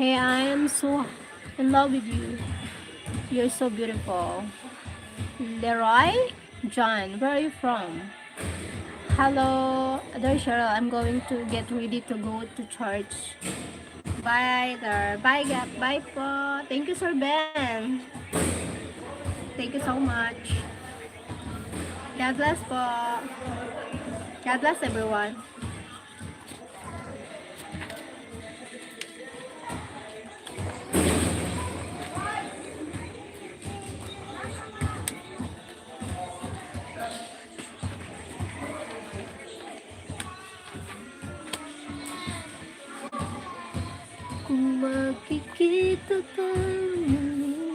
Hey, I am so in love with you. You're so beautiful. Leroy? John, where are you from? Hello, there, Cheryl. I'm going to get ready to go to church. Bye there. Bye, bye po. Thank you, Sir Ben. Thank you so much. God bless po. God bless everyone. Kung makikita tayo muli.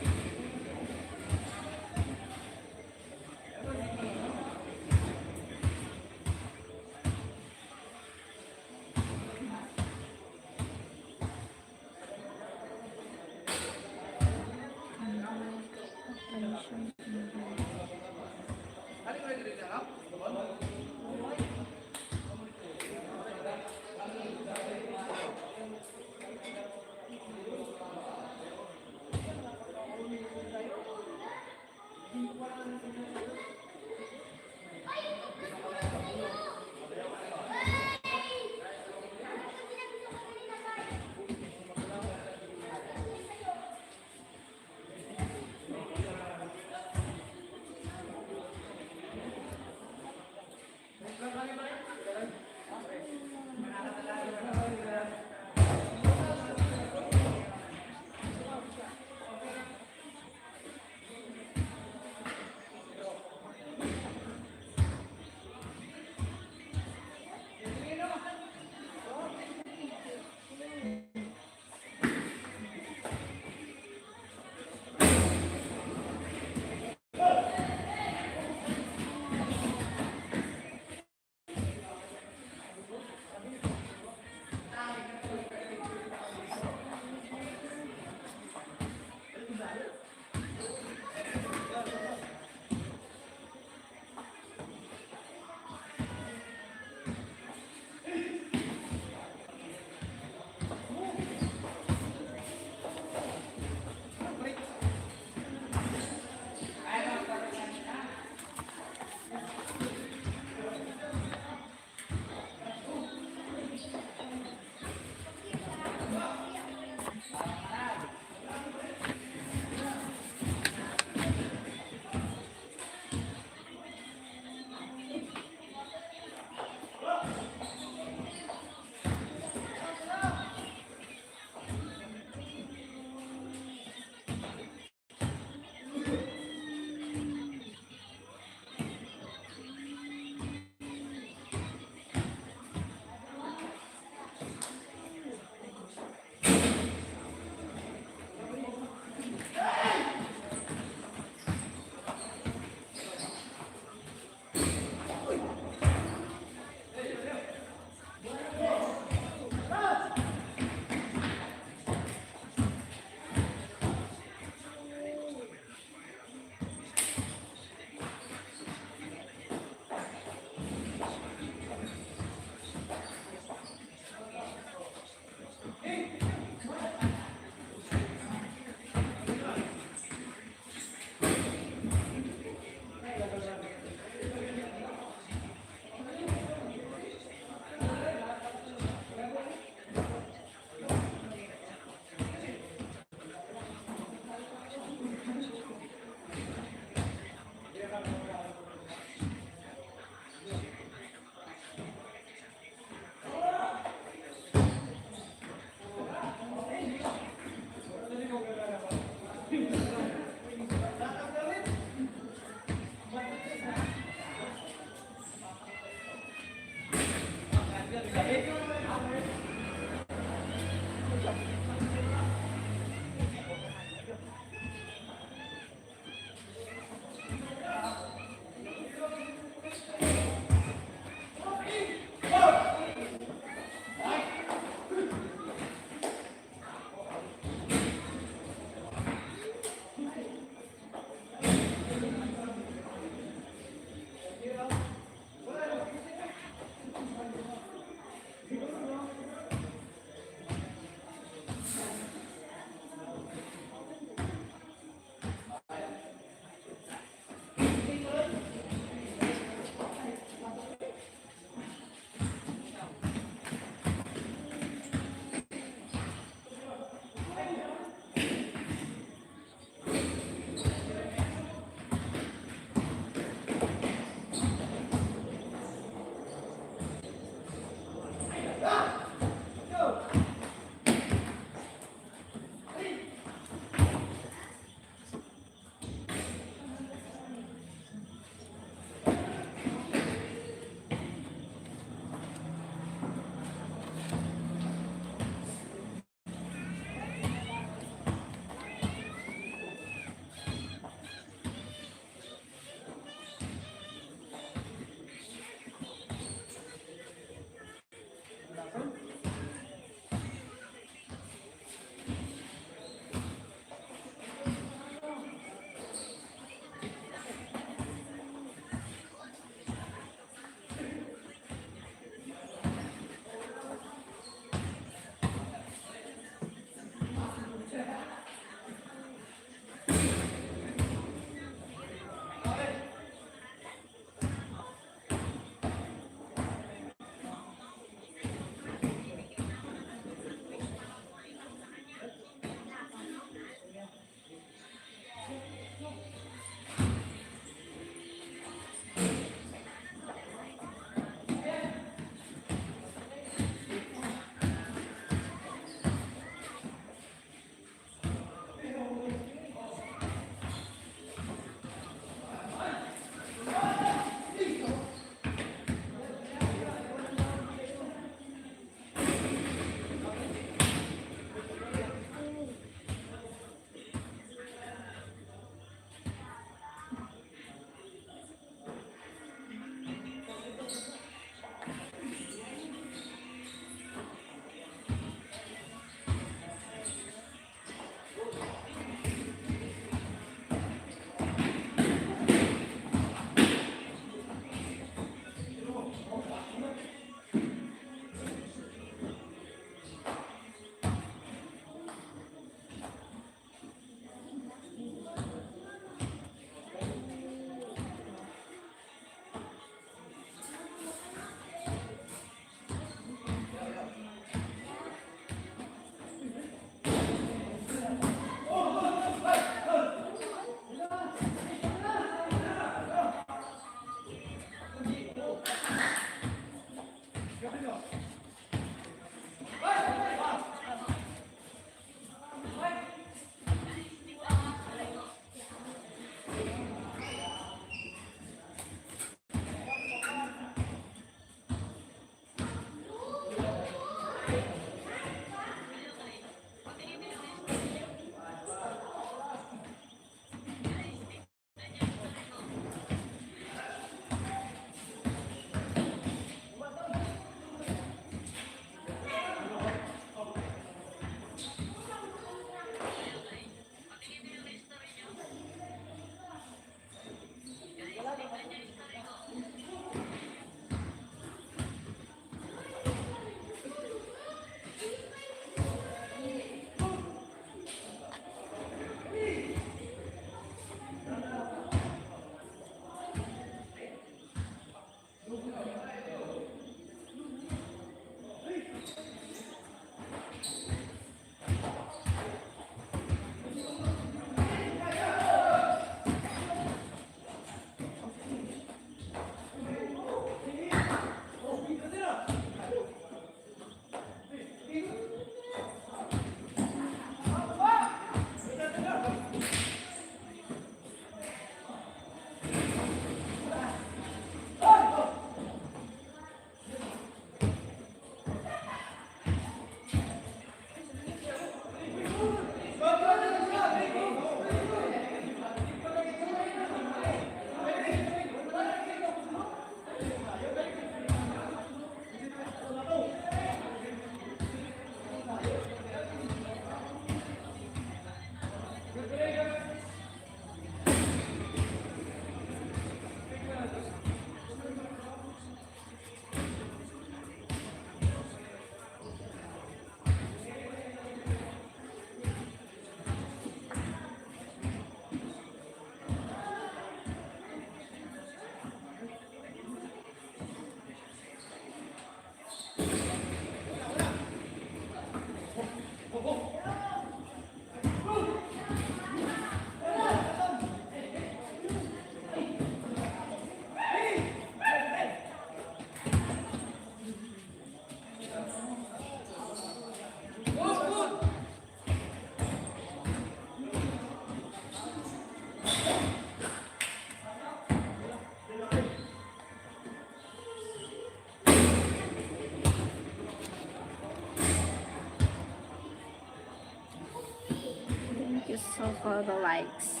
you so for the likes.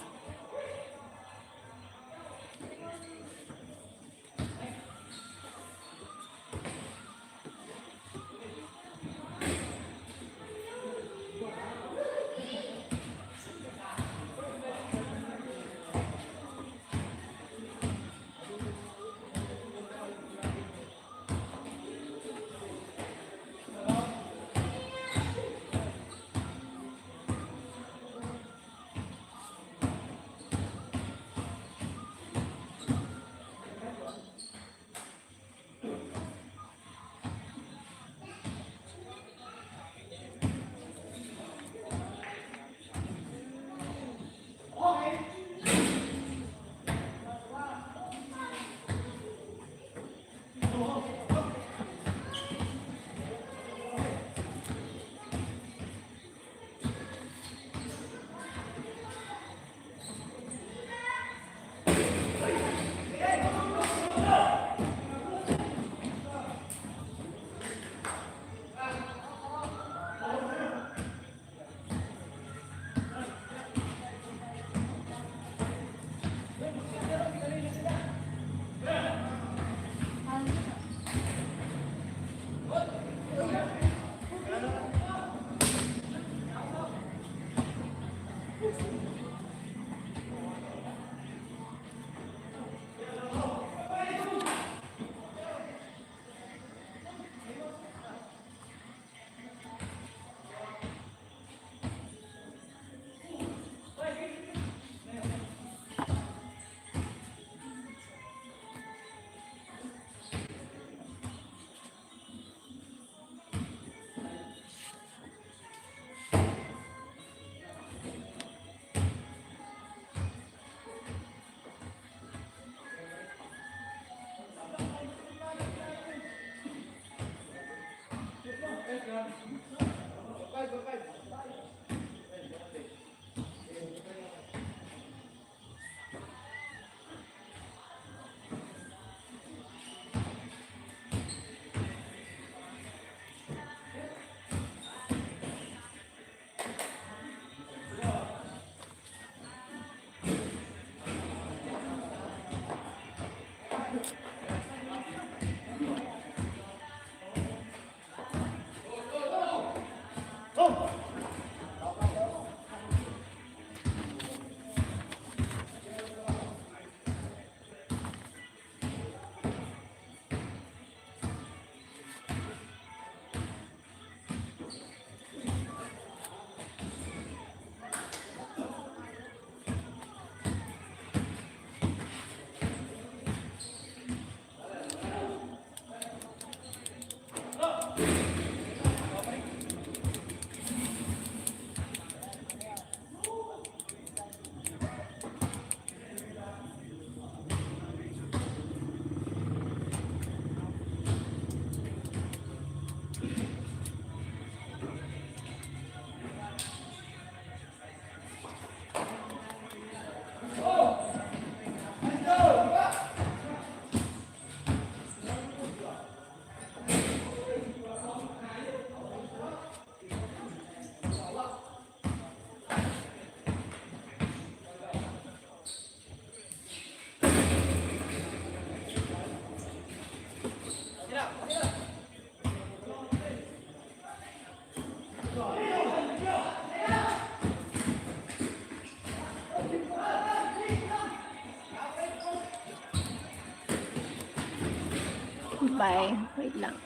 Bye. Wait lang.